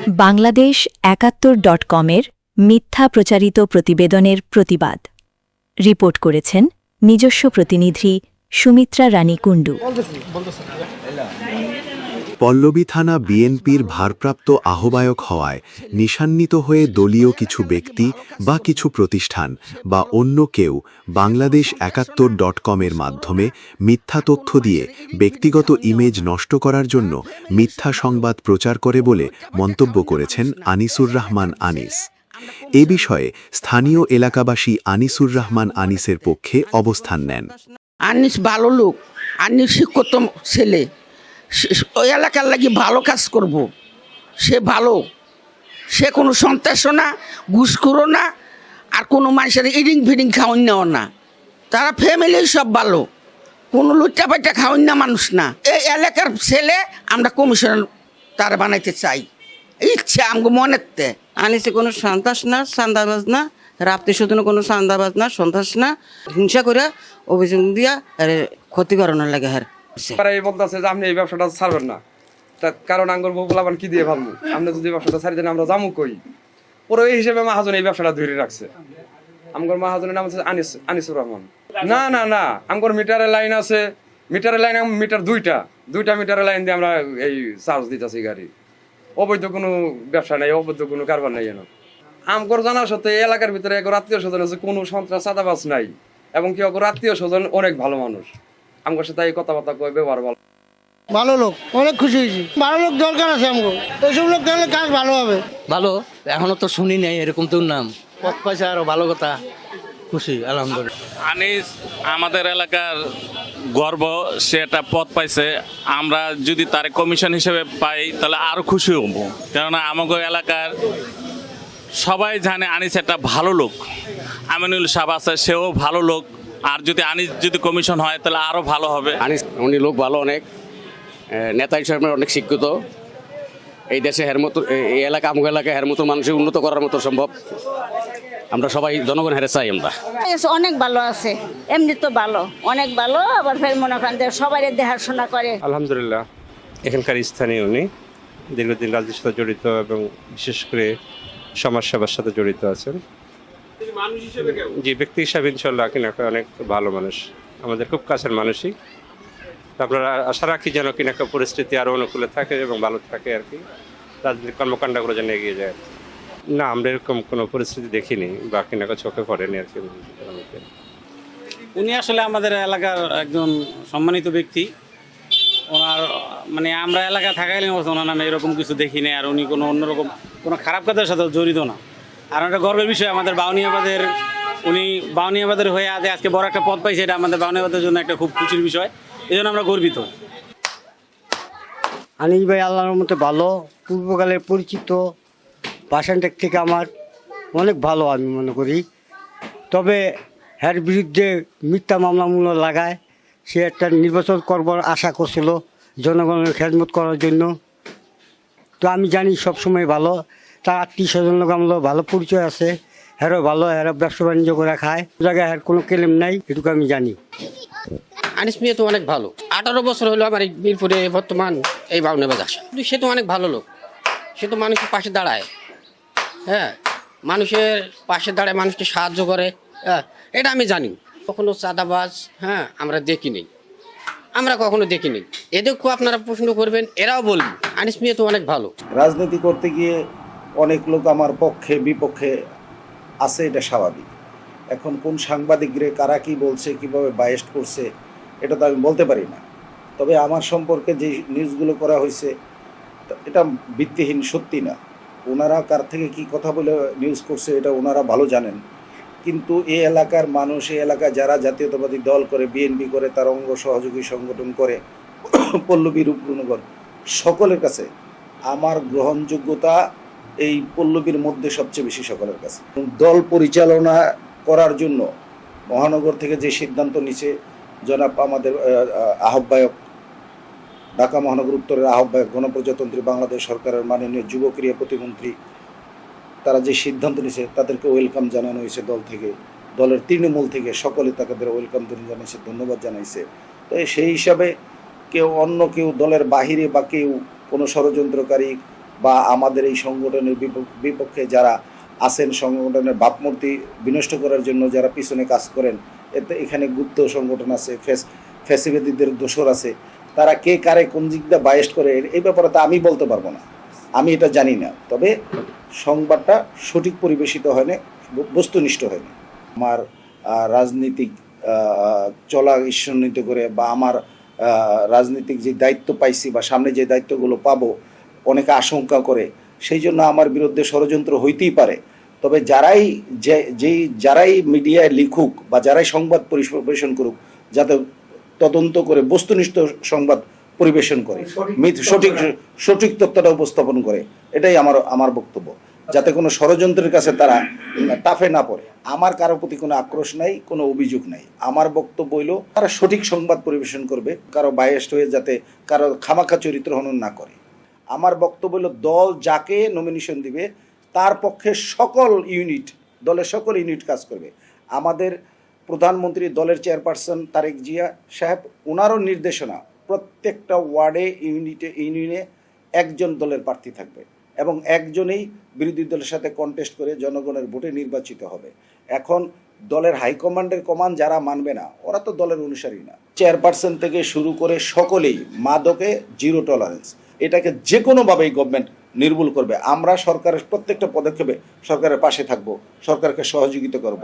বাংলাদেশ ৭১.কমের মিথ্যা প্রচারিত প্রতিবেদনের প্রতিবাদ রিপোর্ট করেছেন নিজস্ব প্রতিনিধি সুমিত্রা রানী কুণ্ডু। পল্লবী থানা বিএনপির ভারপ্রাপ্ত আহ্বায়ক হওয়ায় নিশান্বিত হয়ে দলীয় কিছু ব্যক্তি বা কিছু প্রতিষ্ঠান বা অন্য কেউ বাংলাদেশ ৭১.কমের মাধ্যমে মিথ্যা তথ্য দিয়ে ব্যক্তিগত ইমেজ নষ্ট করার জন্য মিথ্যা সংবাদ প্রচার করে বলে মন্তব্য করেছেন আনিসুর রহমান আনিস। এ বিষয়ে স্থানীয় এলাকাবাসী আনিসুর রহমান আনিসের পক্ষে অবস্থান নেন। আনিস ভালো লোক, আনিস শিক্ষিত ছেলে, ওই এলাকার লাগি ভালো কাজ করব। সে ভালো, সে কোনো সন্ত্রাস না, ঘুষখোরও না, আর কোনো মানুষের ইডিং ফিডিং খাওয়ান নেওয়া না। তারা ফ্যামিলি সব ভালো, কোনো লুচ্চা পাইটা খাওয়ান না মানুষ না। এই এলাকার ছেলে আমরা কমিশন তারা বানাইতে চাই, ইচ্ছা আমাকে মনেতে। আনিসে কোনো সন্ত্রাস না, চাঁদাবাজ না, রাপ্তি শুধু কোনো চাঁদাবাজ না, সন্ত্রাস না, হিংসা করে অভিযোগ দিয়া ক্ষতি করানোর লাগে। এই বলতেছে যে আপনি এই ব্যবসাটা ছাড়বেন না, তার কারণ আঙ্গুর বউলাবান কি দিয়ে ভাববো, আপনি যদি ব্যবসাটা ছাড়ি দেন আমরা যাবো কই। পরে এই হিসেবে মাহাজন এই ব্যবসাটা ধরে রাখছে। আমগর মাহাজনের নাম হচ্ছে আনিসুর রহমান। না না না, আমগর মিটারের লাইন আছে, মিটারের লাইন মিটার দুইটা মিটারের লাইন দিয়ে আমরা এই চার্জ দিতেছি গাড়ি। অবৈধ কোনো ব্যবসা নাই, অবৈধ কোনো কারবার নাই। আমগর জানা সত্ত্বে এই এলাকার ভিতরে এক আত্মীয় স্বজন আছে, কোনো সন্ত্রাস চাঁদাবাজ নাই, এবং কি অগর আত্মীয় স্বজন অনেক ভালো মানুষ। আমার সাথে এই কথাবার্তা কই, ব্যবহার ভালো। ভালো লোক, অনেক খুশি হয়েছি। ভালো লোক দরকার আছে আমাকে, এইসব লোক দেখলে কাজ ভালো হবে। ভালো, এখনো তো শুনি নাই এরকম তোর নাম। পথ পাইছে আরো ভালো কথা, খুশি আলহামদুলিল্লাহ। আনিস আমাদের এলাকার গর্ব, সে একটা পদ পাইছে। আমরা যদি তার কমিশন হিসেবে পাই তাহলে আরো খুশি হব, কেননা আমাদের এলাকার সবাই জানে আনিস একটা ভালো লোক। আমিনুল সাহেব আছে, সেও ভালো লোক। আর যদি আনিস যদি কমিশন হয় তাহলে আরো ভালো হবে। আনিস উনি লোক ভালো, অনেক নেতা হিসেবে অনেক শিক্ষিত। এই দেশে হের মতো, এই এলাকা আমগো এলাকায় হের মতো মানুষের উন্নত করার মতো সম্ভব। আমরা সবাই জনগণ হেরে চাই। আমরা অনেক ভালো আছে, এমনি তো ভালো, অনেক ভালো। আবার ফের মনে করেন যে সবাই দেখাশোনা করে। আলহামদুলিল্লাহ, এখানকার স্থানীয় উনি দীর্ঘদিন রাজনীতির সাথে জড়িত এবং বিশেষ করে সমাজসেবার সাথে জড়িত আছেন। জি, ব্যক্তি হিসাবে ইনশাল্লাহ কিনাকা অনেক ভালো মানুষ, আমাদের খুব কাছের মানুষই। আপনারা আশা রাখি যেন কিনাকা পরিস্থিতি আরও অনুকূলে থাকে এবং ভালো থাকে আর কি, রাজনৈতিক কর্মকাণ্ডগুলো যেন এগিয়ে যায়। না, আমরা এরকম কোনো পরিস্থিতি দেখিনি বা কিনাকা চোখে পড়েনি আর কি। উনি আসলে আমাদের এলাকার একজন সম্মানিত ব্যক্তি। ওনার মানে আমরা এলাকা থাকাইলে ওনার নামে এরকম কিছু দেখিনি। আর উনি কোনো অন্যরকম কোনো খারাপ কাজের সাথে জড়িত না। আর একটা গর্বের বিষয়, আমাদের বাউনিয়াবাদের উনি বাউনিয়াবাদের হয়ে আজকে বড় একটা পদ পাইছে, এটা আমাদের বাউনিয়াবাদের জন্য একটা খুব খুশির বিষয়। এই জন্য আমরা গর্বিত। আনিস ভাই আল্লাহর মতো ভালো, পূর্বকালের পরিচিত পার্সেন্টেজ থেকে আমার অনেক ভালো আমি মনে করি। তবে এর বিরুদ্ধে মিথ্যা মামলামূলক লাগায় সে একটা নির্বাচন করবার আশা করছিল জনগণের খেদমত করার জন্য। তো আমি জানি সবসময় ভালো, তার আত্মীয় স্বজন লোক আমার ভালো পরিচয় আছে, হেরও ভালো, হেরও ব্যবসা বাণিজ্য করে খায়, জায়গায় হের কোনো কেলেম নাই, এটুকু আমি জানি। আনিস মিয়া তো অনেক ভালো, 18 বছর হলো আমার এই বীরপুরে বর্তমান এই বাউনাবাদ আসা। কিন্তু সে তো অনেক ভালো লোক, সে তো মানুষের পাশে দাঁড়ায়। হ্যাঁ, মানুষের পাশে দাঁড়ায়, মানুষকে সাহায্য করে। হ্যাঁ, এটা আমি জানি। কখনো চাঁদাবাজ আমরা দেখিনি, আমরা কখনো দেখিনি। এদেরকেও আপনারা প্রশ্ন করবেন, এরাও বলবে আনিস মিয়া তো অনেক ভালো। রাজনীতি করতে গিয়ে অনেক লোক আমার পক্ষে বিপক্ষে আছে, এটা স্বাভাবিক। এখন কোন সাংবাদিকরে কারা কী বলছে, কীভাবে বায়েস্ট করছে, এটা তো আমি বলতে পারি না। তবে আমার সম্পর্কে যে নিউজগুলো করা হয়েছে এটা ভিত্তিহীন, সত্যি না। ওনারা কার থেকে কি কথা বলে নিউজ করছে এটা ওনারা ভালো জানেন। কিন্তু এই এলাকার মানুষ, এই এলাকায় যারা জাতীয়তাবাদী দল করে, বিএনপি করে, তার অঙ্গ সহযোগী সংগঠন করে, পল্লবী রূপনগর, সকলের কাছে আমার গ্রহণযোগ্যতা এই পল্লবীর মধ্যে সবচেয়ে বেশি সকলের কাছে। দল পরিচালনা করার জন্য মহানগর থেকে যে সিদ্ধান্ত নিছে জনাব আমাদের আহ্বায়ক, ঢাকা মহানগর উত্তরের আহ্বায়ক, গণপ্রজাতন্ত্রী বাংলাদেশ সরকারের মাননীয় যুব ক্রীড়া প্রতিমন্ত্রী, তারা যে সিদ্ধান্ত নিছে তাদেরকে ওয়েলকাম জানানো হয়েছে। দল থেকে, দলের তৃণমূল থেকে সকলে তাদের ওয়েলকাম জানিয়েছে, ধন্যবাদ জানাইছে। তো সেই হিসাবে কেউ অন্য কেউ দলের বাহিরে বা কেউ কোনো ষড়যন্ত্রকারী বা আমাদের এই সংগঠনের বিপক্ষে যারা আছেন, সংগঠনের ভাবমূর্তি বিনষ্ট করার জন্য যারা পিছনে কাজ করেন, এতে এখানে গুপ্ত সংগঠন আছে, ফ্যাসিবাদীদের দোসর আছে, তারা কে কারে কোন দিক দিয়ে বায়েস্ট করে এই ব্যাপারে তো আমি বলতে পারবো না, আমি এটা জানি না। তবে সংবাদটা সঠিক পরিবেশিত হয়নি, বস্তুনিষ্ঠ হয়নি। আমার রাজনীতিক চলা ঈশ্বরনীত করে বা আমার রাজনীতিক যে দায়িত্ব পাইছি বা সামনে যে দায়িত্বগুলো পাবো অনেকে আশঙ্কা করে, সেই জন্য আমার বিরুদ্ধে ষড়যন্ত্র হইতেই পারে। তবে যারাই মিডিয়ায় লিখুক বা যারাই সংবাদ পরিবেশন করুক, যাতে তদন্ত করে বস্তুনিষ্ঠ সংবাদ পরিবেশন করে, সঠিক তথ্যটা উপস্থাপন করে, এটাই আমার বক্তব্য, যাতে কোনো ষড়যন্ত্রের কাছে তারা টাফে না পড়ে। আমার কারো প্রতি কোনো আক্রোশ নাই, কোনো অভিযোগ নাই। আমার বক্তব্য হইল তারা সঠিক সংবাদ পরিবেশন করবে, কারো বায়াসড হয়ে যাতে কারো খামাখা চরিত্র হনন না করে। আমার বক্তব্য হলো দল যাকে নমিনেশন দিবে তার পক্ষে দলের সকল ইউনিট কাজ করবে। আমাদের প্রধানমন্ত্রী, দলের চেয়ারপারসন তারেক জিয়া সাহেব, ওনারও নির্দেশনা প্রত্যেকটা ওয়ার্ডে ইউনিয়নে একজন দলের প্রার্থী থাকবে এবং একজনেই বিরোধী দলের সাথে কন্টেস্ট করে জনগণের ভোটে নির্বাচিত হবে। এখন দলের হাইকমান্ডের কমান্ড যারা মানবে না, ওরা তো দলের অনুসারী না। চেয়ারপারসন থেকে শুরু করে সকলেই মাদকে জিরো টলারেন্স, এটাকে যে কোনোভাবেই গভর্নমেন্ট নির্মূল করবে। আমরা সরকারের প্রত্যেকটা পদক্ষেপে সরকারের পাশে থাকব, সরকারকে সহযোগিতা করব।